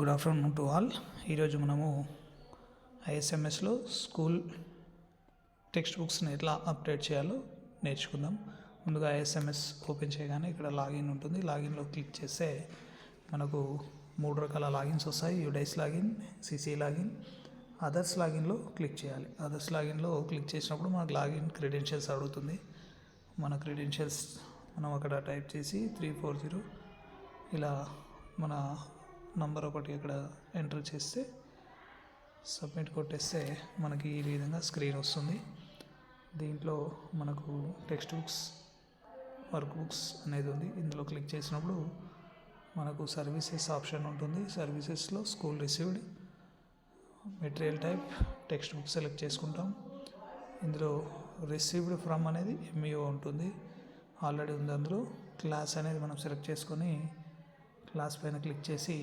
Good afternoon to all. ఈరోజు మనము ఐఎస్ఎంఎస్లో school text బుక్స్ని ఎట్లా అప్డేట్ చేయాలో నేర్చుకుందాం. ముందుగా ఐఎస్ఎంఎస్ ఓపెన్ చేయగానే ఇక్కడ లాగిన్ ఉంటుంది. లాగిన్లో క్లిక్ చేస్తే మనకు 3 రకాల లాగిన్స్ వస్తాయి. UDISE login, CC login, others లాగిన్లో క్లిక్ చేయాలి. అదర్స్ లాగిన్లో క్లిక్ చేసినప్పుడు మనకు లాగిన్ క్రెడెన్షియల్స్ అడుగుతుంది. మన క్రెడెన్షియల్స్ మనం అక్కడ టైప్ చేసి 340 ఇలా మన నంబర్ ఒకటి ఇక్కడ ఎంటర్ చేస్తే సబ్మిట్ కొట్టేస్తే మనకి ఈ విధంగా స్క్రీన్ వస్తుంది. దీంట్లో మనకు టెక్స్ట్ బుక్స్, వర్క్ బుక్స్ అనేది ఉంది. ఇందులో క్లిక్ చేసినప్పుడు మనకు సర్వీసెస్ ఆప్షన్ ఉంటుంది. సర్వీసెస్లో school received, material type, text book select చేసుకుంటాం. ఇందులో రిసీవ్డ్ ఫ్రమ్ అనేది ఎంఈఓ ఉంటుంది, ఆల్రెడీ ఉంది. అందులో క్లాస్ అనేది మనం సెలెక్ట్ చేసుకొని క్లాస్ పైన క్లిక్ చేసి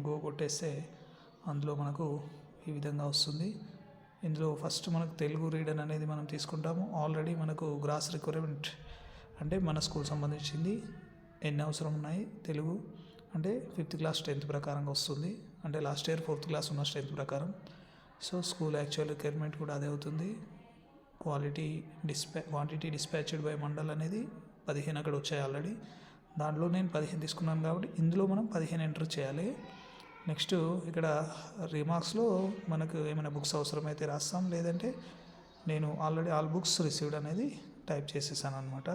గో కొట్టేస్తే అందులో మనకు ఈ విధంగా వస్తుంది. ఇందులో ఫస్ట్ మనకు తెలుగు రీడర్ అనేది మనం తీసుకుంటాము. ఆల్రెడీ మనకు గ్రాస్ రిక్వైర్మెంట్ అంటే మన స్కూల్ సంబంధించింది ఎన్ని అవసరం ఉన్నాయి తెలుగు అంటే 5th క్లాస్ 10th ప్రకారంగా వస్తుంది. అంటే లాస్ట్ ఇయర్ 4th క్లాస్ ఉన్న స్ట్రెంత్ ప్రకారం. సో స్కూల్ యాక్చువల్ రిక్వైర్మెంట్ కూడా అదే అవుతుంది. క్వాంటిటీ డిస్పాచ్డ్ బై మండల్ అనేది 15 అక్కడ వచ్చాయి ఆల్రెడీ. దాంట్లో నేను 15 తీసుకున్నాను కాబట్టి ఇందులో మనం 15 ఎంటర్ చేయాలి. నెక్స్ట్ ఇక్కడ రిమార్క్స్లో మనకు ఏమైనా బుక్స్ అవసరమైతే రాస్తాం, లేదంటే నేను ఆల్రెడీ ఆల్ బుక్స్ రిసీవ్డ్ అనేది టైప్ చేసేసాను అనమాట.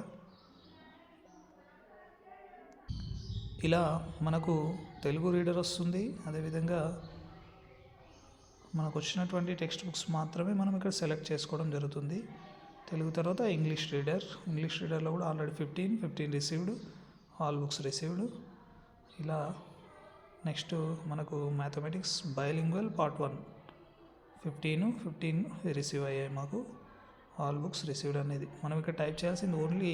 ఇలా మనకు తెలుగు రీడర్ వస్తుంది. అదేవిధంగా మనకు వచ్చినటువంటి టెక్స్ట్ బుక్స్ మాత్రమే మనం ఇక్కడ సెలెక్ట్ చేసుకోవడం జరుగుతుంది. తెలుగు తర్వాత ఇంగ్లీష్ రీడర్లో కూడా already 15 received, all books received. ఇలా నెక్స్ట్ మనకు మ్యాథమెటిక్స్ బైలింగ్వల్ పార్ట్ 1 15 రిసీవ్ అయ్యాయి మాకు, ఆల్ బుక్స్ రిసీవ్డ్ అనేది. మనం ఇక్కడ టైప్ చేయాల్సింది ఓన్లీ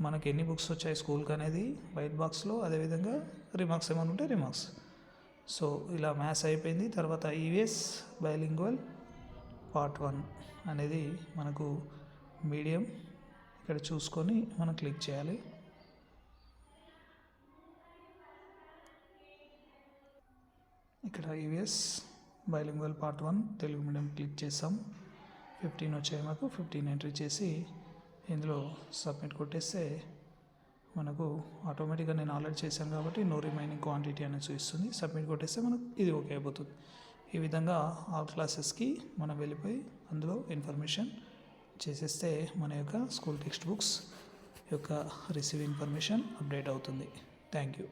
మనకి ఎన్ని బుక్స్ వచ్చాయి స్కూల్కి అనేది వైట్ బాక్స్లో, అదేవిధంగా రిమార్క్స్ ఏమైనా ఉంటే రిమార్క్స్. సో ఇలా మ్యాథ్స్ అయిపోయింది. తర్వాత ఈవీఎస్ బైలింగ్వల్ పార్ట్ 1 అనేది మనకు మీడియం ఇక్కడ చూసుకొని మనం క్లిక్ చేయాలి. ఇక్కడ EVS bilingual part 1 Telugu medium click చేసాం. 15 వచ్చాయి మాకు. 15 ఎంట్రీ చేసి ఇందులో సబ్మిట్ కొట్టేస్తే మనకు ఆటోమేటిక్గా నేను ఆల్రెడీ చేశాను కాబట్టి నో రిమైనింగ్ క్వాంటిటీ అనేది చూపిస్తుంది. సబ్మిట్ కొట్టేస్తే మనకు ఇది ఓకే అయిపోతుంది. ఈ విధంగా ఆల్ క్లాసెస్కి మనం వెళ్ళిపోయి అందులో ఇన్ఫర్మేషన్ చేసేస్తే మన యొక్క స్కూల్ టెక్స్ట్ బుక్స్ యొక్క రిసీవ్ ఇన్ఫర్మేషన్ అప్డేట్ అవుతుంది. Thank you.